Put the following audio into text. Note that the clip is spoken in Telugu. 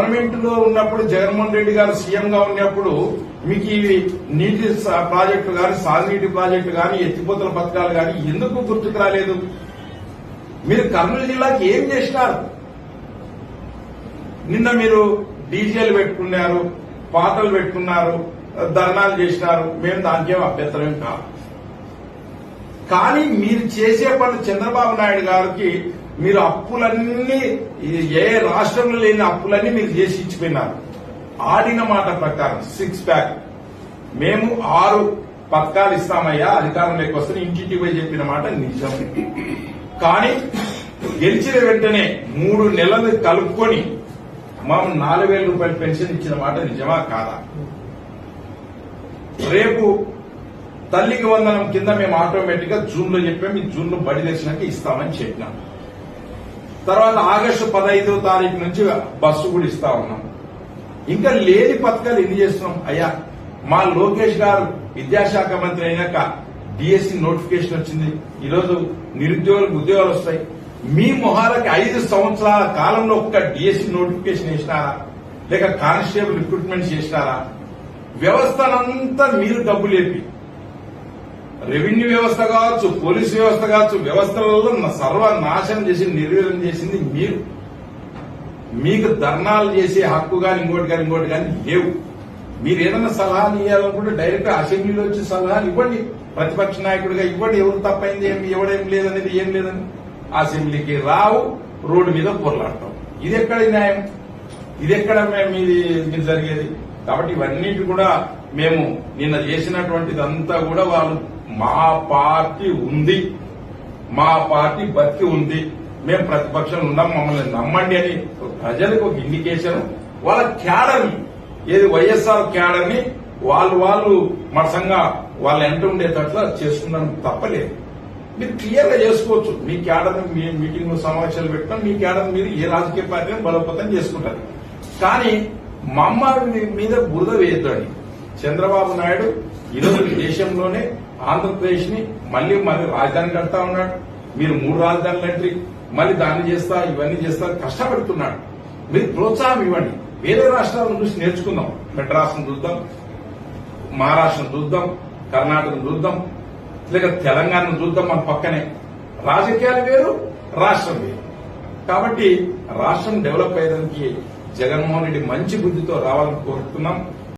గవర్నమెంట్ లో ఉన్నప్పుడు జగన్మోహన్ రెడ్డి గారు సీఎం గా ఉన్నప్పుడు మీకు ఈ నీటి ప్రాజెక్టులు కానీ సాగునీటి ప్రాజెక్టులు కానీ ఎత్తిపోతల పథకాలు కానీ ఎందుకు గుర్తుకు రాలేదు? మీరు కర్నూలు జిల్లాకి ఏం చేసినారు? నిన్న మీరు డీజేలు పెట్టుకున్నారు, పాటలు పెట్టుకున్నారు, ధర్నాలు చేసినారు. మేము దానికేం అభ్యంతరం కాదు. కానీ మీరు చేసే పనులు చంద్రబాబు నాయుడు గారికి మీరు అప్పులన్నీ ఏ రాష్ట్రంలో లేని అప్పులన్నీ మీరు చేసి ఇచ్చిపోయినారు. ఆడిన మాట ప్రకారం 6 ప్యాక్ మేము 6 పథకాలు ఇస్తామయ్యా అధికారంలోకి వస్తే ఇంటింటికి పోయి చెప్పిన మాట నిజం. కానీ గెలిచిన వెంటనే 3 నెలలు కలుపుకొని మనం 4,000 రూపాయల పెన్షన్ ఇచ్చిన మాట నిజమా కాదా? రేపు తల్లికి వందనం కింద మేము ఆటోమేటిక్ గా జూన్ లో చెప్పాము, ఈ జూన్ లో బడి తెచ్చినాక ఇస్తామని చెప్పినాం. తర్వాత ఆగస్టు 15వ తారీఖు నుంచి బస్సు కూడా ఇస్తా ఉన్నాం. ఇంకా లేని పథకాలు ఎన్ని చేస్తున్నాం అయ్యా? మా లోకేష్ గారు విద్యాశాఖ మంత్రి అయినాక డిఎస్సి నోటిఫికేషన్ వచ్చింది. ఈరోజు నిరుద్యోగులకు ఉద్యోగాలు వస్తాయి. మీ మొహాలకి 5 సంవత్సరాల కాలంలో ఒక్క డిఎస్సి నోటిఫికేషన్ వేసినారా? లేక కానిస్టేబుల్ రిక్రూట్మెంట్ చేసినారా? వ్యవస్థనంతా మీరు డబ్బు లేపి రెవెన్యూ వ్యవస్థ కావచ్చు, పోలీసు వ్యవస్థ కావచ్చు, వ్యవస్థలలో సర్వనాశనం చేసి నిర్వీర్యం చేసింది మీరు. మీకు ధర్నాలు చేసే హక్కు కానీ ఇంకోటి కానీ లేవు. మీరు ఏదైనా సలహాలు ఇవ్వాలనుకుంటే డైరెక్ట్ అసెంబ్లీలో వచ్చి సలహాలు ఇవ్వండి. ప్రతిపక్ష నాయకుడిగా ఇవ్వండి. ఎవరు తప్పైంది ఎవడేం లేదనేది ఏం లేదని అసెంబ్లీకి రావు, రోడ్డు మీద పొరలాడతాం. ఇది ఎక్కడ న్యాయం? ఇది ఎక్కడ మీది జరిగేది? కాబట్టి ఇవన్నిటి కూడా మేము నిన్న చేసినటువంటిదంతా కూడా వాళ్ళు మా పార్టీ ఉంది, మా పార్టీ బతికి ఉంది, మేము ప్రతిపక్షంలో ఉన్నాం, మమ్మల్ని నమ్మండి అని ప్రజలకు ఒక ఇండికేషన్. వాళ్ళ క్యాడర్ని ఏది వైఎస్ఆర్ క్యాడర్ని వాళ్ళు మరసంగా వాళ్ళు ఎంత ఉండేటట్లా చేసుకున్నాను తప్పలేదు. మీరు క్లియర్ గా చేసుకోవచ్చు. మీ క్యాడర్ మీ మీటింగ్ సమావేశాలు పెట్టినా మీ క్యాడర్ మీరు ఏ రాజకీయ పార్టీని బలోపేతం చేసుకుంటారు. కానీ మమ్మల్ని మీద బురద వేయద్దండి. చంద్రబాబు నాయుడు ఈరోజు దేశంలోనే ఆంధ్రప్రదేశ్ ని మళ్లీ రాజధాని కడతా ఉన్నాడు. మీరు 3 రాజధానులు ఎంట్రీ మళ్ళీ దాన్ని చేస్తా ఇవన్నీ చేస్తా కష్టపడుతున్నాడు. మీరు ప్రోత్సాహం ఇవ్వండి. వేరే రాష్ట్రాలను చూసి నేర్చుకుందాం. మెడ్రాస్ను చూద్దాం, మహారాష్ట్రను చూద్దాం, కర్ణాటకను చూద్దాం, లేక తెలంగాణను చూద్దాం. మన పక్కనే రాజకీయాలు వేరు, రాష్ట్రం వేరు. కాబట్టి రాష్ట్రం డెవలప్ అయ్యేదానికి జగన్మోహన్ రెడ్డి మంచి బుద్ధితో రావాలని కోరుతున్నాం.